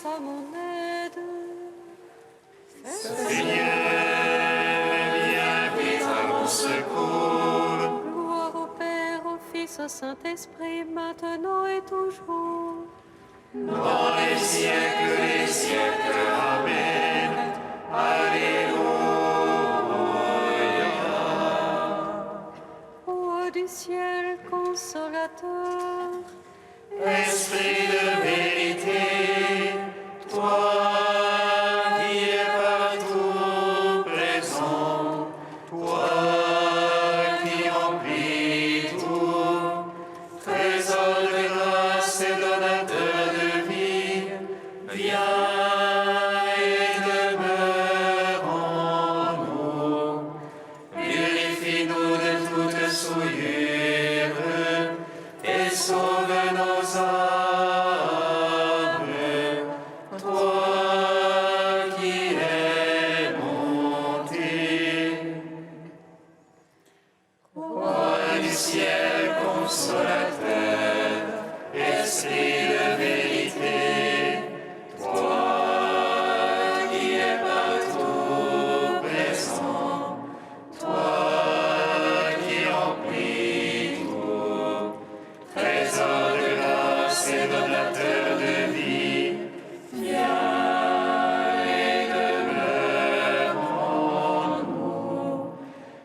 à mon aide. Seigneur, viens vite à mon secours. Gloire au Père, au Fils, au Saint-Esprit, maintenant et toujours. Dans les siècles des siècles. Amen. Alléluia. Roi du ciel, consolateur, Esprit de vérité, toi qui es partout présent, toi qui emplis tout, trésor de grâce et donateur de vie, viens et demeure en nous. Purifie-nous de toute souillure et sauve nos âmes. Toi qui es monté, Roi du ciel consolateur, Esprit de vérité, toi qui es partout présent, toi qui emplis tout, trésor de grâce et donateur de vie, viens et demeure en nous.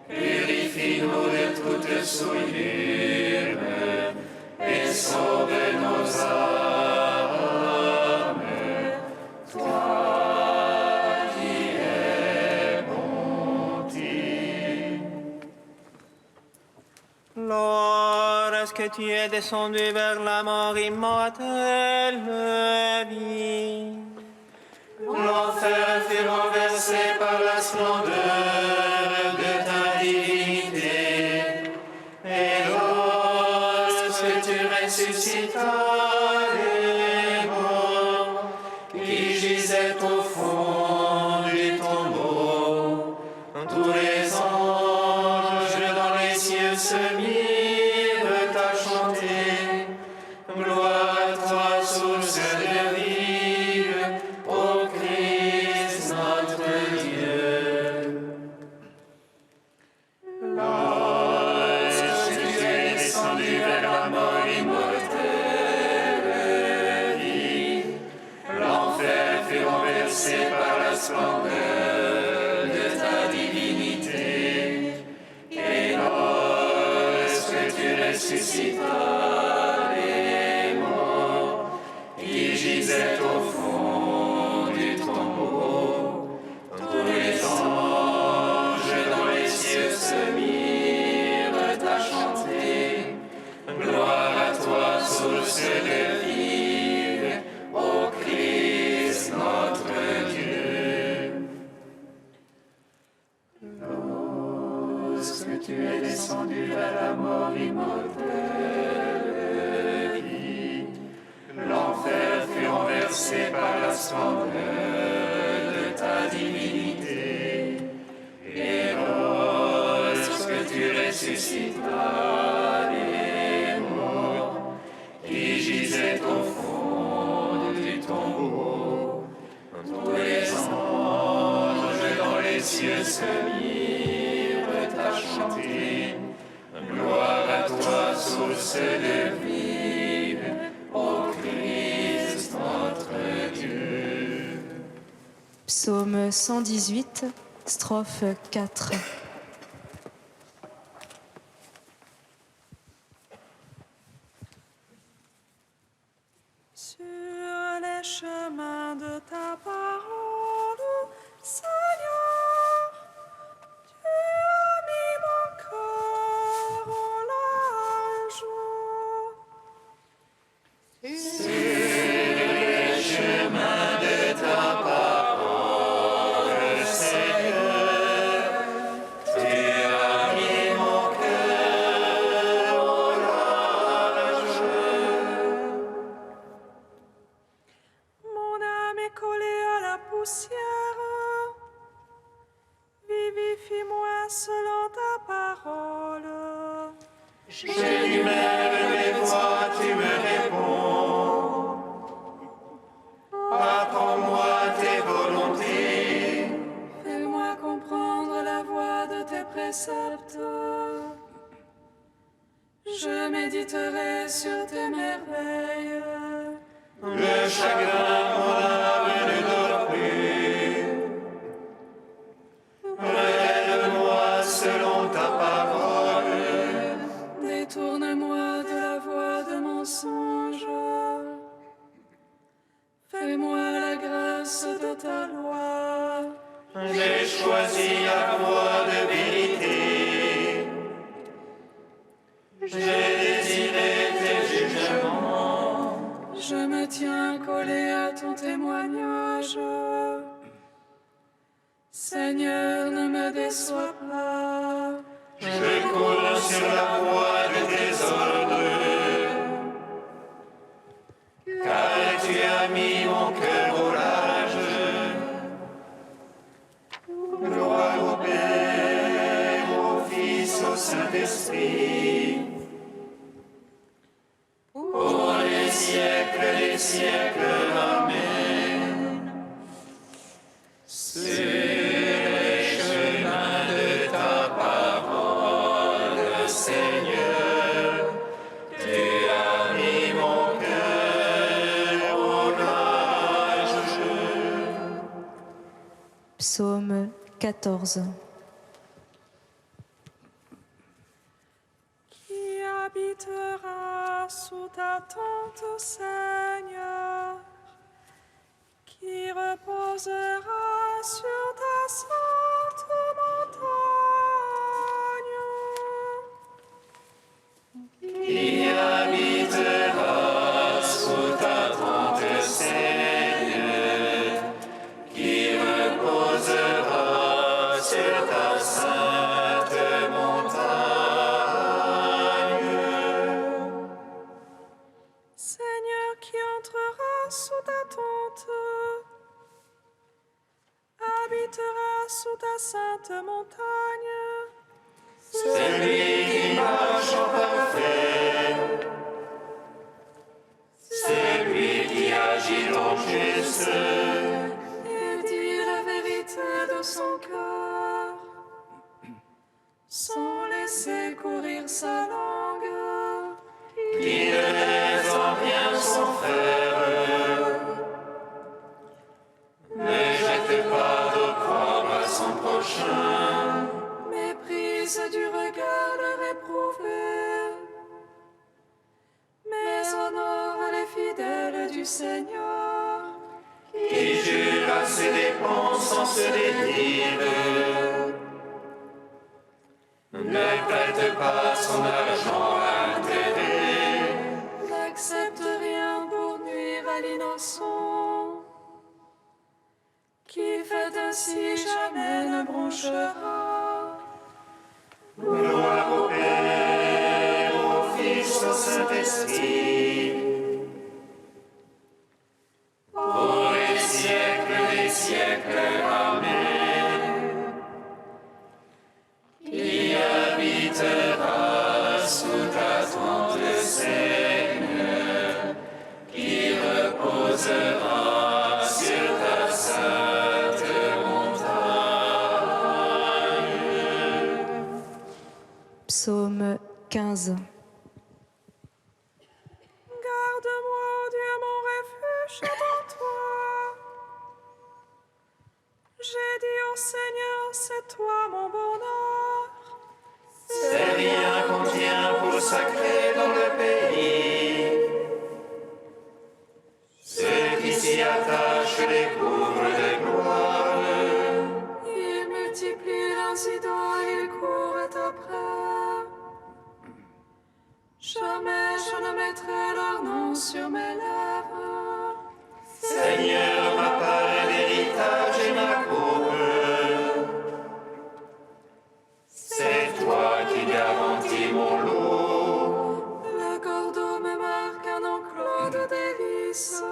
Purifie-nous de toute souillure et sauve nos âmes. Toi qui es monté. Lorsque tu es descendu vers la mort immortelle, vie, L'enfer fut renversé par la splendeur de ta divinité. Et lorsque tu ressuscitas les morts qui gisaient au fond du tombeau, tous les anges dans les cieux se mirent à chanter. Gloire à toi, source de vie, ô Christ notre Dieu. Lorsque tu es descendu vers la mort immortelle, vie, l'enfer fut renversé par la splendeur de ta divinité. Et lorsque tu ressuscitas les morts qui gisaient au fond du tombeau, tous les anges dans les cieux se mirent à chanter. Gloire à toi, source de vie, ô Christ notre Dieu. Lorsque tu es descendu vers la mort immortelle, vie, l'enfer fut renversé par la splendeur de ta divinité. Et lorsque tu ressuscitas les morts qui gisaient au fond du tombeau, tous les anges dans les cieux se mirent à chanter. Gloire à toi, source de vie, ô Christ notre Dieu. Psaume 118, strophe 4. Sur les chemins de ta parole, Seigneur, tu as mis mon cœur en large. Mon âme est collée à la poussière. Vivifie-moi selon ta parole. Je lui-même mes voix, tu me réponds. préceptes. Je méditerai sur tes merveilles. Le chagrin, mon âme, ne dort plus. Relève-moi selon ta parole. Détourne-moi de la voie de mensonge. Fais-moi la grâce de ta loi. J'ai choisi la voie de vérité. J'ai désiré tes jugements. Je me tiens collé à ton témoignage. Seigneur, ne me déçois pas. Je cours sur la voie de tes ordres. Car tu as mis mon cœur au large. Gloire au Père, au Fils, au Saint-Esprit. Pour les siècles des siècles. Amen. Sur les chemins de ta parole, Seigneur, tu as mis mon cœur au large. Psaume 14. Qui habitera sous ta tente, Seigneur? Qui reposera sur ta sainte montagne? Qui habitera sous ta tente, Seigneur, qui reposera sur ta sainte montagne. Seigneur, qui entrera sous ta tente, habitera sous ta sainte montagne. Celui qui marche en parfait, celui qui agit en juste, Et dit la vérité de son cœur, sans laisser courir sa langue. qui ne laisse en rien son frère, ne jette pas d'opprobre à son prochain, Méprise du regard le réprouvé, mais honore les fidèles du Seigneur. qui jure à ses dépens sans se dédire, ne prête pas son argent à intérêt, N'accepte rien pour nuire à l'innocent. Qui fait ainsi jamais ne bronchera. gloire au Père, au Fils, au Saint-Esprit, pour les siècles des siècles. Amen. Qui habitera sous ta tente, Seigneur, qui reposera sur ta sainte montagne. Psaume 15. Garde-moi, ô Dieu, mon refuge, devant toi. J'ai dit au Seigneur, c'est toi mon bonheur. C'est bien qu'on tient pour sacré dans le pays. Ceux qui s'y attachent découvrent de gloire. Il multiplie leurs idoles, ils courent après. Jamais je ne mettrai leur nom sur mes lèvres. Seigneur, ma part d'héritage et ma coupe. C'est toi qui garantis mon lot. Le cordeau me marque un enclos de délices.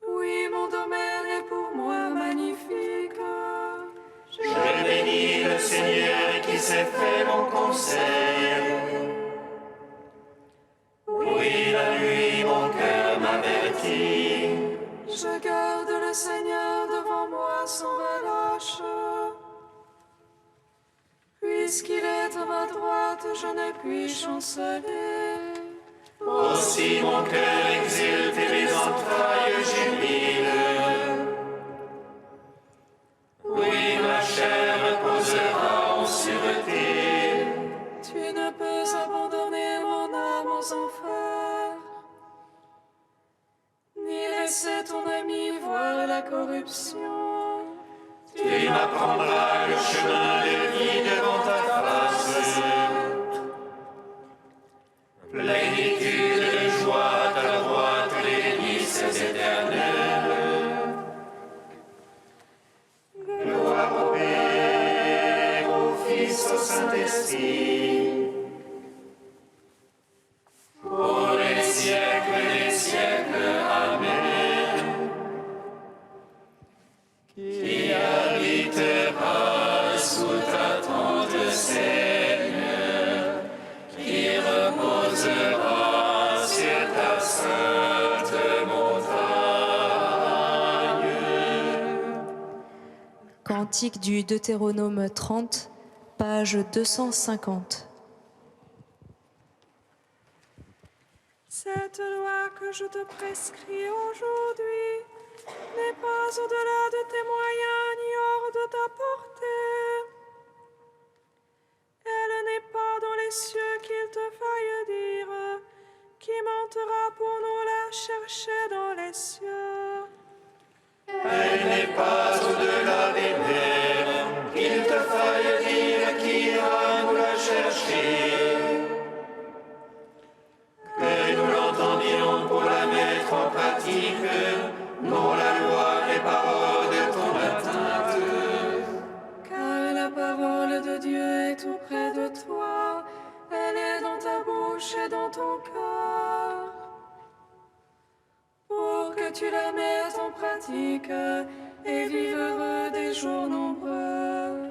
Oui, mon domaine est pour moi magnifique. Je bénis le Seigneur qui s'est fait mon conseil. Oui, la nuit, mon cœur m'avertit. Je garde le Seigneur devant moi sans relâche. Puisqu'il est à ma droite, je ne puis chanceler. Aussi mon cœur exulte et mes entrailles jubilent. Oui, ma chair reposera en sûreté. Tu ne peux abandonner mon âme aux enfers, ni laisser ton ami voir la corruption. Tu m'apprendras le chemin de vie devant ta face. Plénitude de joie à ta droite, les délices éternelles. Gloire au Père, au Fils, au Saint-Esprit, pour les siècles des siècles. Amen. Qui habitera sous ta tente, Seigneur, qui reposera sur ta sainte montagne. Cantique du Deutéronome 30, page 250. Cette loi que je te prescris aujourd'hui n'est pas au-delà de tes moyens ni hors de ta portée. Elle n'est pas dans les cieux qu'il te faille dire, qui montera pour nous la chercher dans les cieux. Elle n'est pas au-delà des mers, qu'il te faille dire qui ira nous la chercher. Que nous l'entendions pour la mettre en pratique, non la loi et paroles de ton atteinte. Car la parole de Dieu est tout près de toi, elle est dans ta bouche et dans ton cœur. Pour que tu la mettes en pratique et vives heureux des jours nombreux.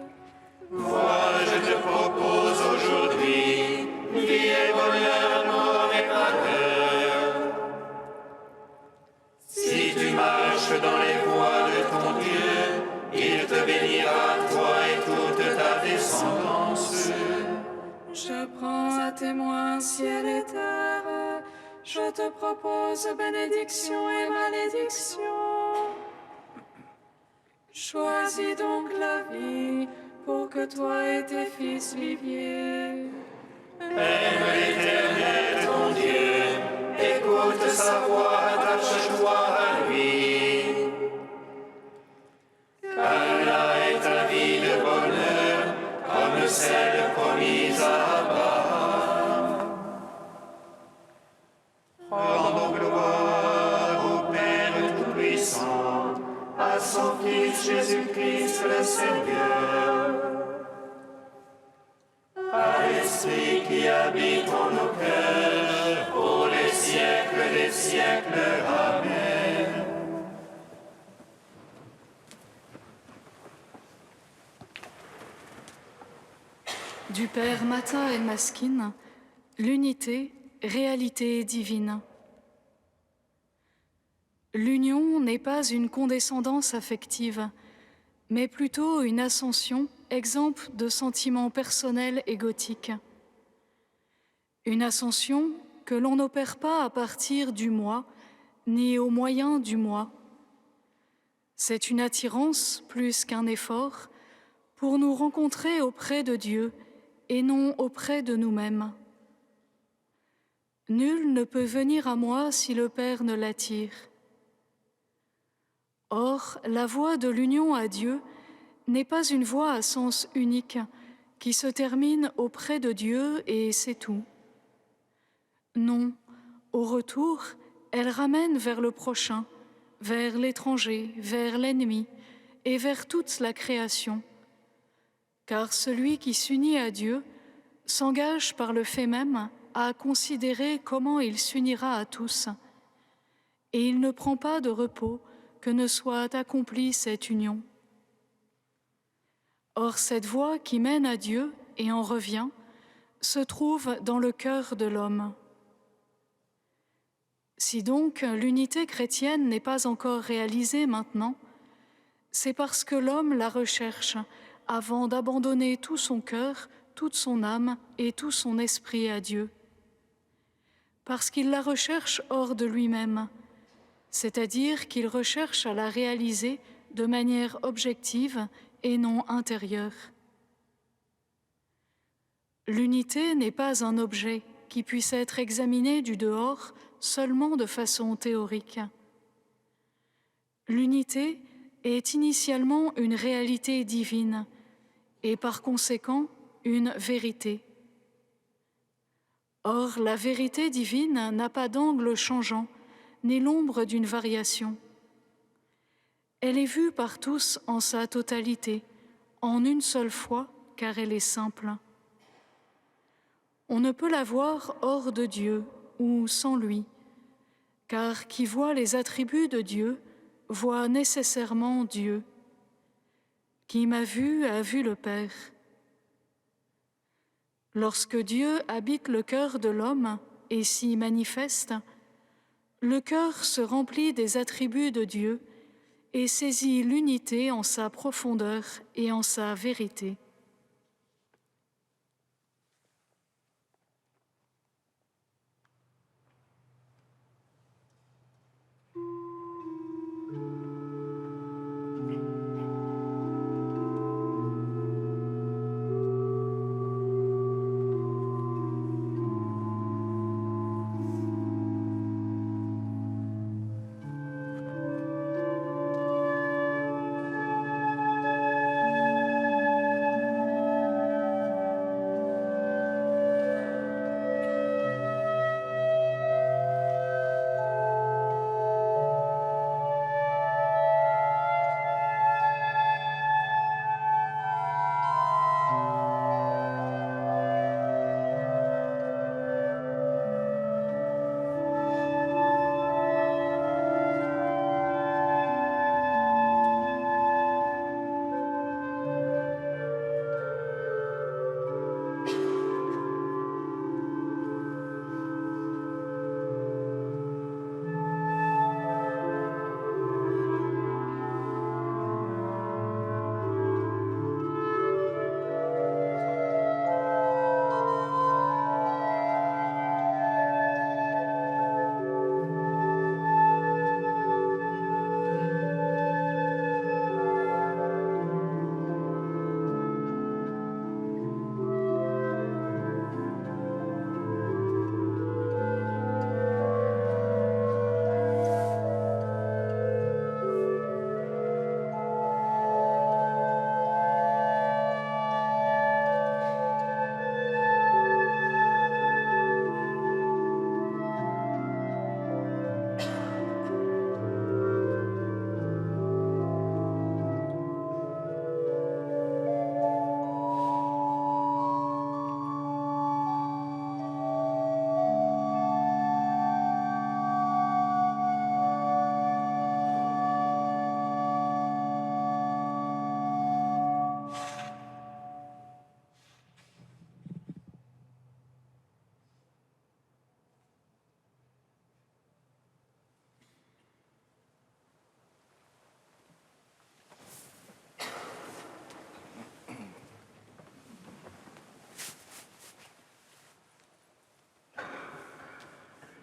Moi, je te propose aujourd'hui vie et bonheur, mort et malheur. Si tu marches dans les voies de ton Dieu, il te bénira, toi et toute ta descendance. Je prends à témoin ciel et terre, je te propose bénédiction et malédiction. Choisis donc la vie pour que toi et tes fils viviez. Aime l'Éternel ton Dieu, écoute sa voix, attache-toi à lui. Car là est ta vie de bonheur, comme celle promise à Abraham. Rendons gloire au Père Tout-Puissant, à son Fils Jésus-Christ le Seigneur, à l'Esprit qui habite en nos cœurs, pour les siècles des siècles. Amen. Du Père Matin et Maskin, l'unité, réalité divine. L'union n'est pas une condescendance affective, mais plutôt une ascension, exemple de sentiments personnels égotiques. Une ascension que l'on n'opère pas à partir du moi, ni au moyen du moi. C'est une attirance plus qu'un effort pour nous rencontrer auprès de Dieu et non auprès de nous-mêmes. Nul ne peut venir à moi si le Père ne l'attire. Or, la voie de l'union à Dieu n'est pas une voie à sens unique qui se termine auprès de Dieu et c'est tout. Non, au retour, elle ramène vers le prochain, vers l'étranger, vers l'ennemi et vers toute la création. Car celui qui s'unit à Dieu s'engage par le fait même à considérer comment il s'unira à tous, et il ne prend pas de repos que ne soit accomplie cette union. Or, cette voie qui mène à Dieu et en revient se trouve dans le cœur de l'homme. Si donc l'unité chrétienne n'est pas encore réalisée maintenant, c'est parce que l'homme la recherche avant d'abandonner tout son cœur, toute son âme et tout son esprit à Dieu. Parce qu'il la recherche hors de lui-même, c'est-à-dire qu'il recherche à la réaliser de manière objective et non intérieure. L'unité n'est pas un objet qui puisse être examiné du dehors seulement de façon théorique. L'unité est initialement une réalité divine et par conséquent une vérité. Or, la vérité divine n'a pas d'angle changeant, ni l'ombre d'une variation. Elle est vue par tous en sa totalité, en une seule fois, car elle est simple. On ne peut la voir hors de Dieu ou sans lui, car qui voit les attributs de Dieu voit nécessairement Dieu. Qui m'a vu a vu le Père. Lorsque Dieu habite le cœur de l'homme et s'y manifeste, le cœur se remplit des attributs de Dieu et saisit l'unité en sa profondeur et en sa vérité.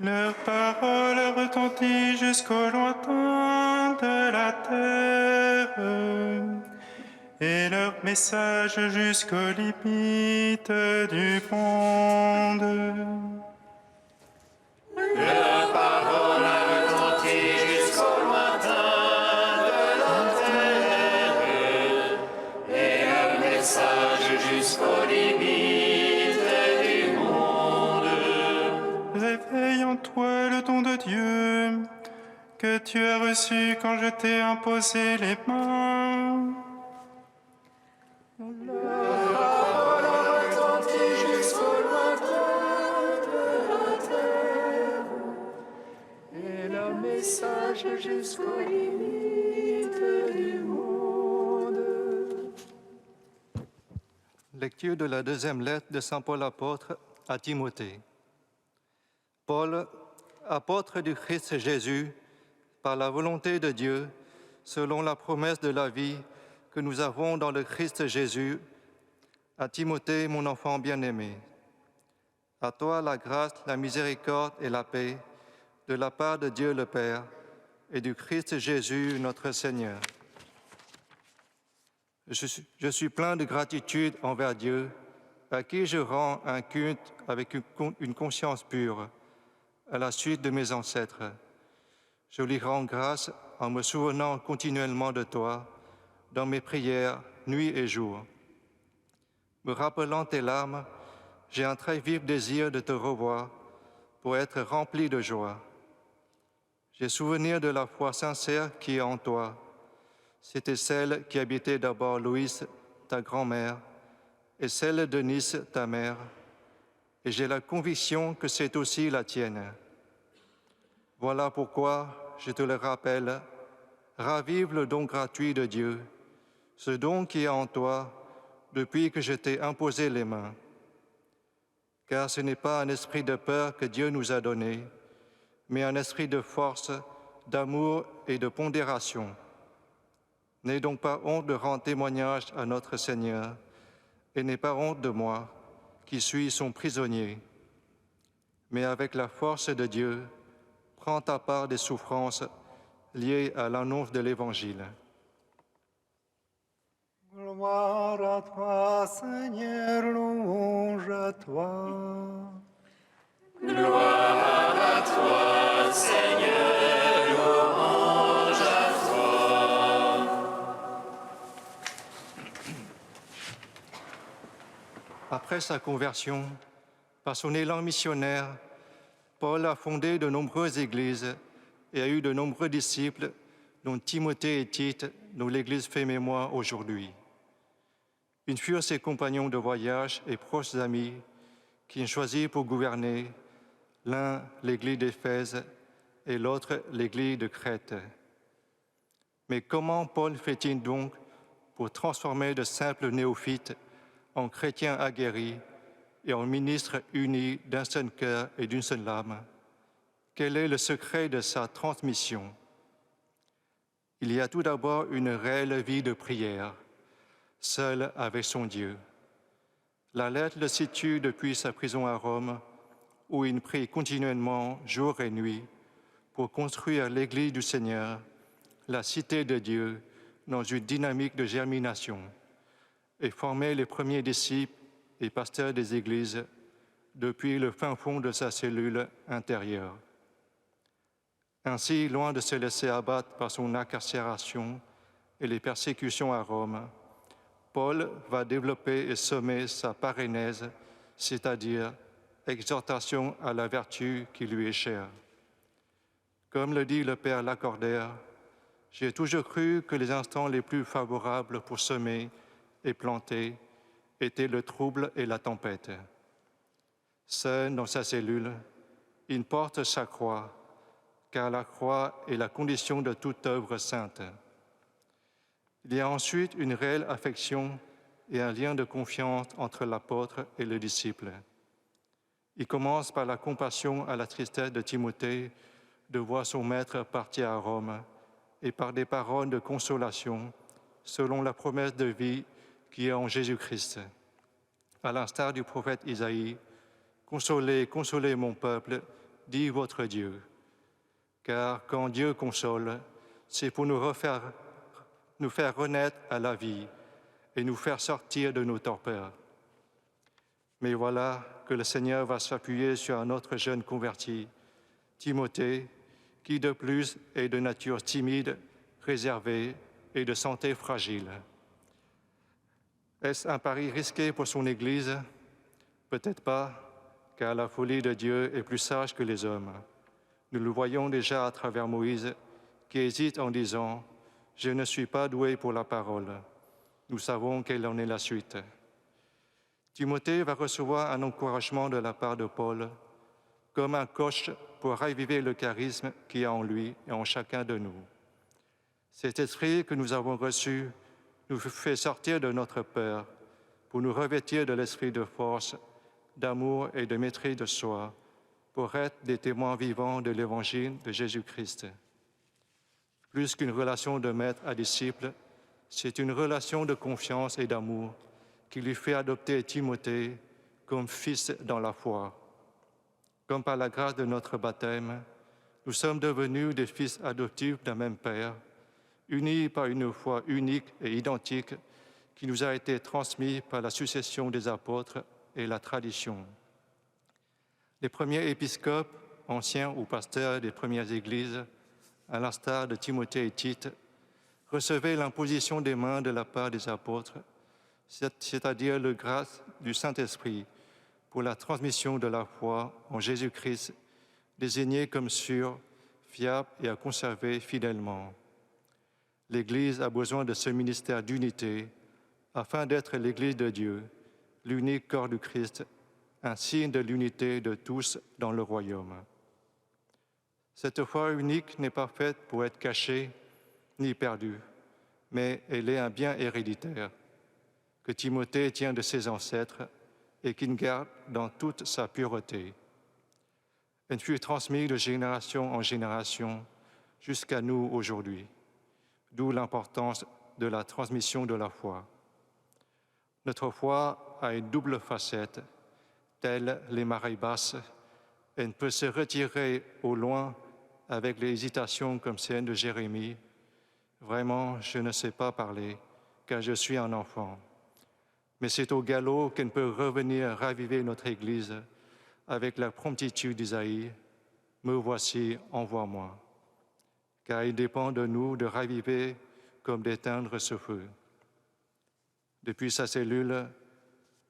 Leur parole retentit jusqu'au lointain de la terre, et leur message jusqu'aux limites du monde. Leur parole a retenti jusqu'au lointain de la terre, et leur message jusqu'aux limites du monde. Réveille en toi le don de Dieu que tu as reçu quand je t'ai imposé les mains. Message jusqu'aux limites du monde. Lecture de la deuxième lettre de Saint Paul apôtre à Timothée. Paul, apôtre du Christ Jésus, par la volonté de Dieu, selon la promesse de la vie que nous avons dans le Christ Jésus, À Timothée, mon enfant bien-aimé, à toi la grâce, la miséricorde et la paix de la part de Dieu le Père et du Christ Jésus, notre Seigneur. Je suis plein de gratitude envers Dieu, à qui je rends un culte avec une conscience pure, à la suite de mes ancêtres. Je lui rends grâce en me souvenant continuellement de toi, dans mes prières, nuit et jour. Me rappelant tes larmes, j'ai un très vif désir de te revoir pour être rempli de joie. J'ai souvenir de la foi sincère qui est en toi. C'était celle qui habitait d'abord Louise, ta grand-mère, et celle de Nice, ta mère, et j'ai la conviction que c'est aussi la tienne. Voilà pourquoi je te le rappelle, ravive le don gratuit de Dieu, ce don qui est en toi depuis que je t'ai imposé les mains. Car ce n'est pas un esprit de peur que Dieu nous a donné, mais un esprit de force, d'amour et de pondération. N'aie donc pas honte de rendre témoignage à notre Seigneur, et n'aie pas honte de moi, qui suis son prisonnier. Mais avec la force de Dieu, prends ta part des souffrances liées à l'annonce de l'Évangile. Gloire à toi, Seigneur, louange à toi. Gloire à toi, Seigneur, louange à toi. Après sa conversion, par son élan missionnaire, Paul a fondé de nombreuses églises et a eu de nombreux disciples, dont Timothée et Tite, dont l'Église fait mémoire aujourd'hui. Ils furent ses compagnons de voyage et proches amis qui ont choisi pour gouverner l'un l'Église d'Éphèse et l'autre l'Église de Crète. Mais comment Paul fait-il donc pour transformer de simples néophytes en chrétiens aguerris et en ministres unis d'un seul cœur et d'une seule âme? Quel est le secret de sa transmission? Il y a tout d'abord une réelle vie de prière, seul avec son Dieu. La lettre le situe depuis sa prison à Rome, où il prie continuellement, jour et nuit, pour construire l'Église du Seigneur, la cité de Dieu, dans une dynamique de germination, et former les premiers disciples et pasteurs des églises depuis le fin fond de sa cellule intérieure. Ainsi, loin de se laisser abattre par son incarcération et les persécutions à Rome, Paul va développer et semer sa parénèse, c'est-à-dire exhortation à la vertu qui lui est chère. Comme le dit le Père Lacordaire, « J'ai toujours cru que les instants les plus favorables pour semer et planter étaient le trouble et la tempête. » Seul dans sa cellule, il porte sa croix, car la croix est la condition de toute œuvre sainte. Il y a ensuite une réelle affection et un lien de confiance entre l'apôtre et le disciple. Il commence par la compassion à la tristesse de Timothée de voir son maître partir à Rome et par des paroles de consolation selon la promesse de vie qui est en Jésus-Christ. À l'instar du prophète Isaïe, « Consolez, consolez mon peuple, dit votre Dieu. » Car quand Dieu console, c'est pour nous faire renaître à la vie et nous faire sortir de nos torpeurs. Mais voilà que le Seigneur va s'appuyer sur un autre jeune converti, Timothée, qui de plus est de nature timide, réservée et de santé fragile. Est-ce un pari risqué pour son Église? Peut-être pas, car la folie de Dieu est plus sage que les hommes. Nous le voyons déjà à travers Moïse, qui hésite en disant « Je ne suis pas doué pour la parole ». Nous savons quelle en est la suite. Timothée va recevoir un encouragement de la part de Paul, comme un coach pour raviver le charisme qui est en lui et en chacun de nous. Cet esprit que nous avons reçu nous fait sortir de notre peur pour nous revêtir de l'esprit de force, d'amour et de maîtrise de soi, pour être des témoins vivants de l'Évangile de Jésus-Christ. Plus qu'une relation de maître à disciple, c'est une relation de confiance et d'amour qui lui fait adopter Timothée comme fils dans la foi. Comme par la grâce de notre baptême, nous sommes devenus des fils adoptifs d'un même Père, unis par une foi unique et identique qui nous a été transmise par la succession des apôtres et la tradition. Les premiers épiscopes, anciens ou pasteurs des premières églises, à l'instar de Timothée et Tite, recevaient l'imposition des mains de la part des apôtres, c'est-à-dire le grâce du Saint-Esprit pour la transmission de la foi en Jésus-Christ, désigné comme sûr, fiable et à conserver fidèlement. L'Église a besoin de ce ministère d'unité afin d'être l'Église de Dieu, l'unique corps du Christ, un signe de l'unité de tous dans le royaume. Cette foi unique n'est pas faite pour être cachée ni perdue, mais elle est un bien héréditaire que Timothée tient de ses ancêtres et qu'il garde dans toute sa pureté. Elle fut transmise de génération en génération jusqu'à nous aujourd'hui, d'où l'importance de la transmission de la foi. Notre foi a une double facette, telle les marées basses. Elle peut se retirer au loin avec les hésitations comme celle de Jérémie. Vraiment, je ne sais pas parler, car je suis un enfant. Mais c'est au galop qu'elle peut revenir raviver notre Église avec la promptitude d'Isaïe. « Me voici, envoie-moi ». Car il dépend de nous de raviver comme d'éteindre ce feu. Depuis sa cellule,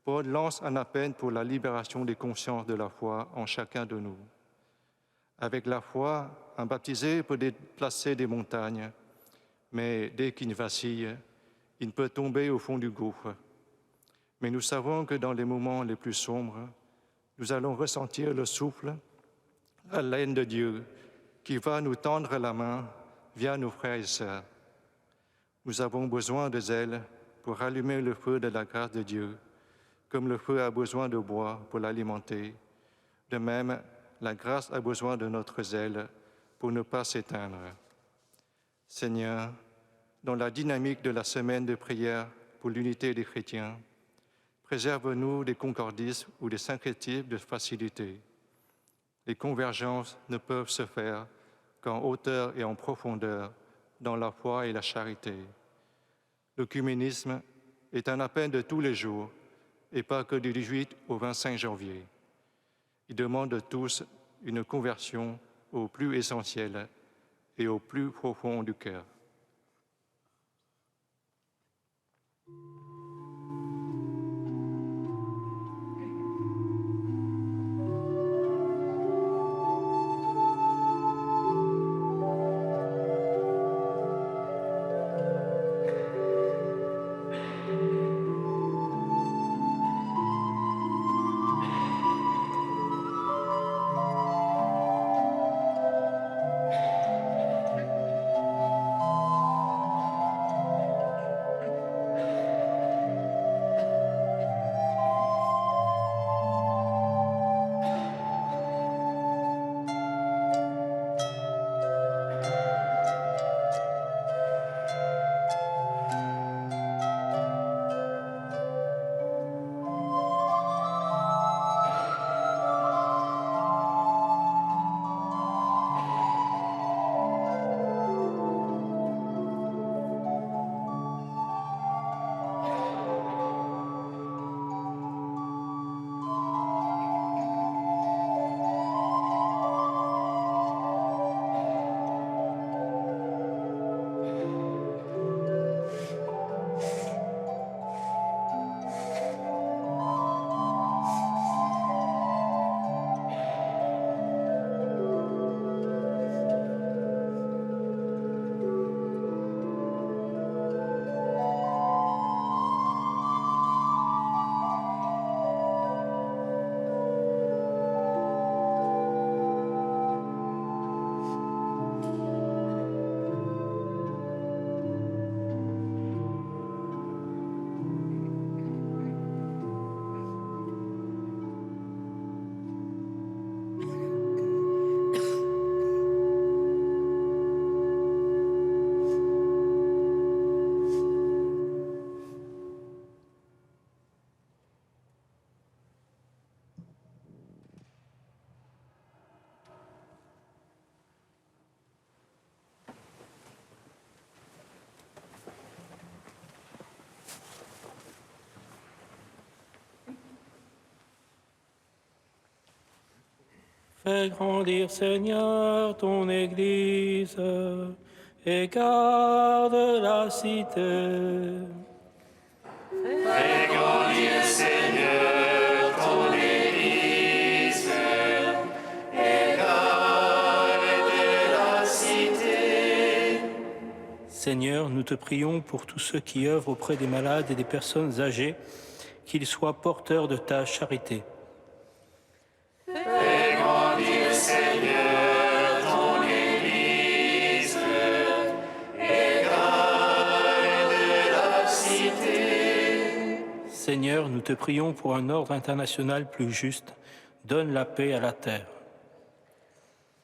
Paul lance un appel pour la libération des consciences de la foi en chacun de nous. Avec la foi, un baptisé peut déplacer des montagnes, mais dès qu'il vacille, il peut tomber au fond du gouffre. Mais nous savons que dans les moments les plus sombres, nous allons ressentir le souffle, la laine de Dieu qui va nous tendre la main via nos frères et sœurs. Nous avons besoin de zèle pour allumer le feu de la grâce de Dieu, comme le feu a besoin de bois pour l'alimenter. De même, la grâce a besoin de notre zèle pour ne pas s'éteindre. Seigneur, dans la dynamique de la semaine de prière pour l'unité des chrétiens, préserve-nous des concordismes ou des syncrétismes de facilité. Les convergences ne peuvent se faire qu'en hauteur et en profondeur dans la foi et la charité. L'œcuménisme est un appel de tous les jours et pas que du 18 au 25 janvier. Il demande de tous une conversion au plus essentiel et au plus profond du cœur. Fais grandir, Seigneur, ton Église et garde la cité. Fais grandir, Seigneur, ton Église et garde la cité. Seigneur, nous te prions pour tous ceux qui œuvrent auprès des malades et des personnes âgées, qu'ils soient porteurs de ta charité. Fais grandir, Seigneur, ton Église et garde la cité. Seigneur, nous te prions pour un ordre international plus juste. Donne la paix à la terre.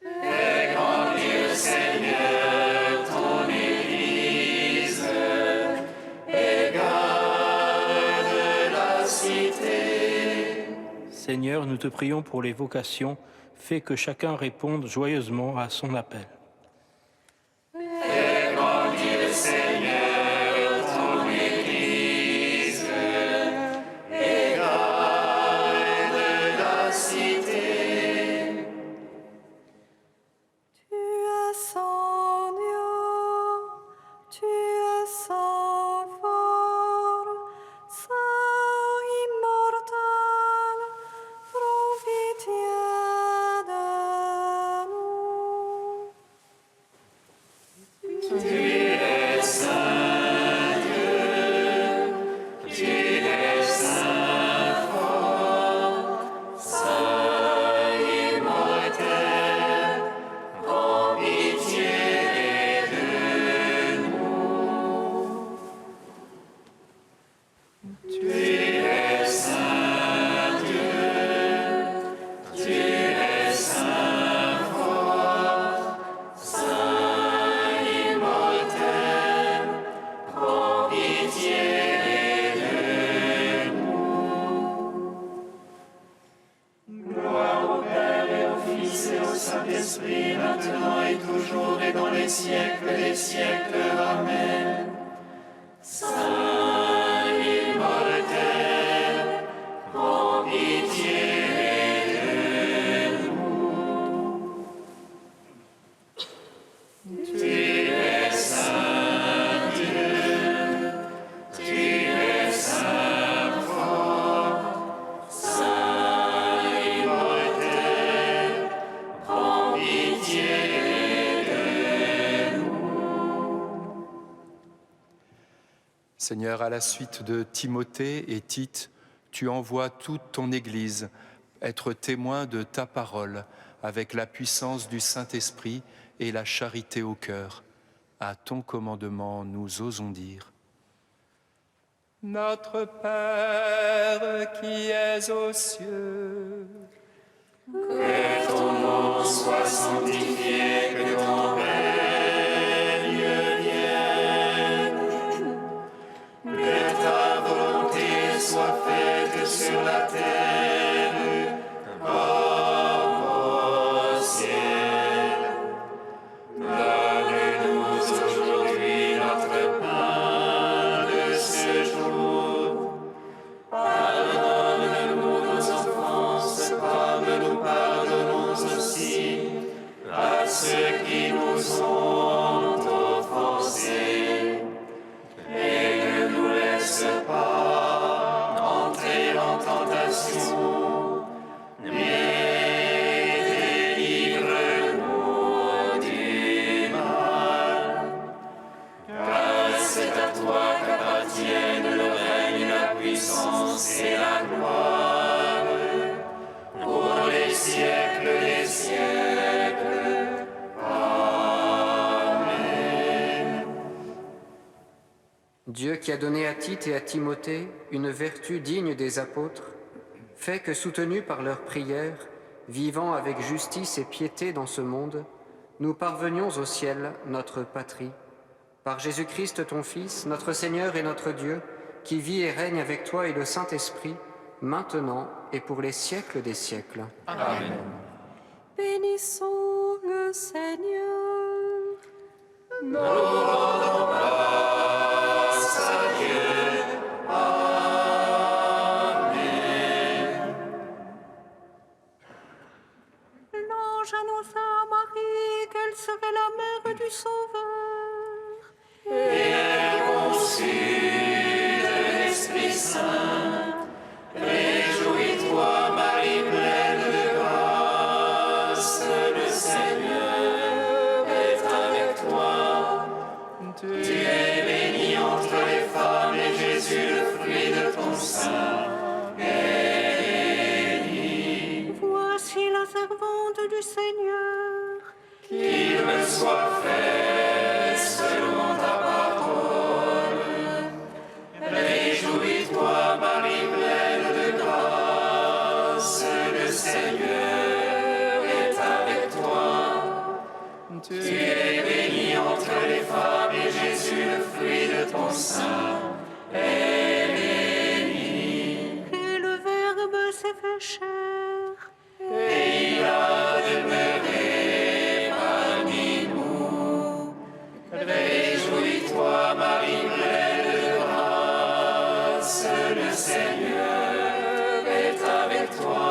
Fais grandir, Seigneur, ton Église et garde la cité. Seigneur, nous te prions pour les vocations. Fais que chacun réponde joyeusement à son appel. Fais grandir, Seigneur, ton Église et garde la cité. Tu es saint Dieu, tu es saint fort, saint immortel, prends pitié de nous. Tu es saint Dieu, tu es saint fort, saint immortel, prends pitié de nous. Tu es saint Dieu, tu es saint fort, saint immortel, prends pitié de nous. Gloire au Père et au Fils et au Saint-Esprit, maintenant et toujours et dans les siècles des siècles. Amen. Saint immortel, prends pitié de nous. Tu es saint Dieu, tu es saint fort, saint immortel, prends pitié de nous. Seigneur, à la suite de Timothée et Tite, tu envoies toute ton Église être témoin de ta parole avec la puissance du Saint-Esprit et la charité au cœur. À ton commandement, nous osons dire. Notre Père qui es aux cieux, Que ton nom soit sanctifié, que ton règne vienne, que ta volonté soit faite sur la terre comme au ciel. Donne-nous aujourd'hui notre pain de ce jour. Pardonne-nous nos offenses comme nous pardonnons aussi à ceux qui nous ont offensés. Et ne nous laisse pas entrer en tentation, mais délivre-nous du mal. Car c'est à toi qu'appartiennent le règne, la puissance et la gloire, pour les siècles des siècles. Amen. Dieu qui a donné à Tite et à Timothée une vertu digne des apôtres, fait que, soutenus par leurs prières, vivant avec justice et piété dans ce monde, nous parvenions au ciel, notre patrie, par Jésus-Christ ton Fils, notre Seigneur et notre Dieu, qui vit et règne avec toi et le Saint-Esprit, maintenant et pour les siècles des siècles. Amen. Bénissons le Seigneur. Nous rendons grâce à Dieu. Amen. soit fait selon ta parole. Réjouis-toi, Marie pleine de grâce, le Seigneur est avec toi. Tu es bénie entre les femmes et Jésus, le fruit de ton sein, est béni. Et le Verbe s'est fait chair. Et il a demeuré parmi nous. Réjouis-toi, Marie pleine de grâce, le Seigneur est avec toi.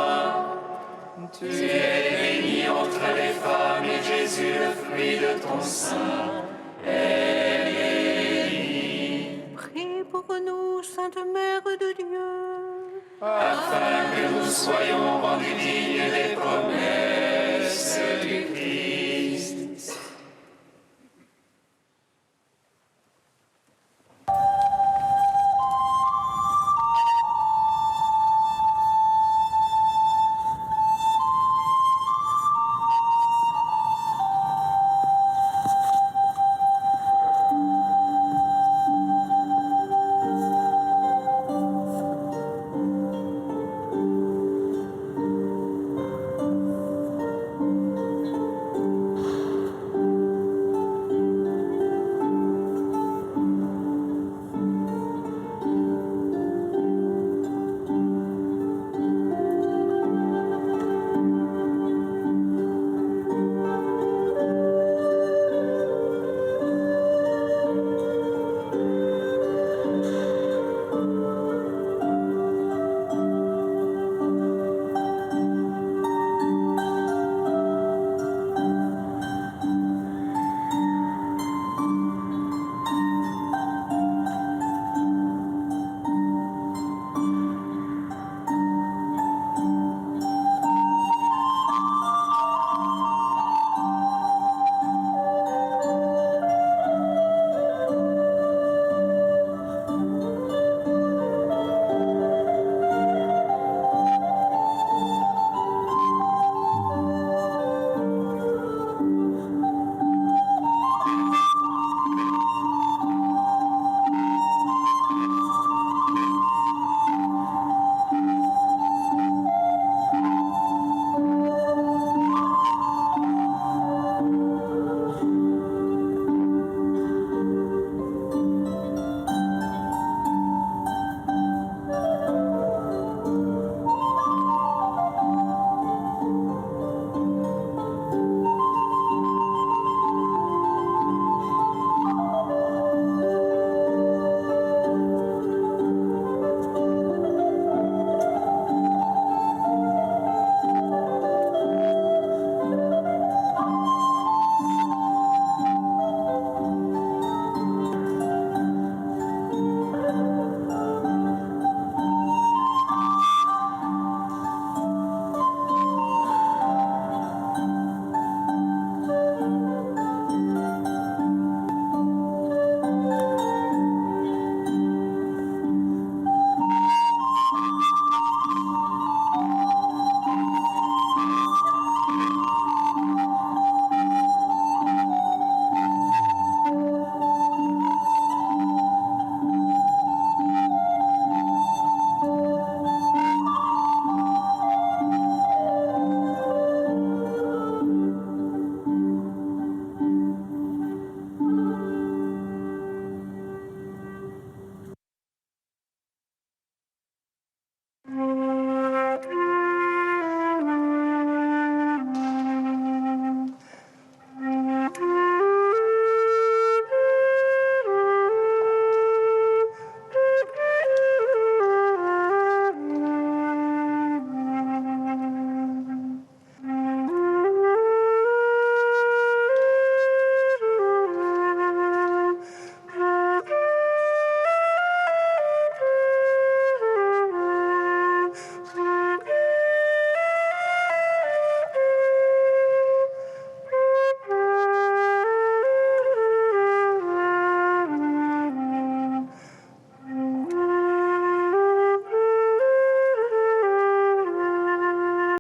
Tu es bénie entre les femmes et Jésus, le fruit de ton sein, est béni. Prie pour nous, Sainte Mère de Dieu, Afin que nous soyons rendus dignes des promesses du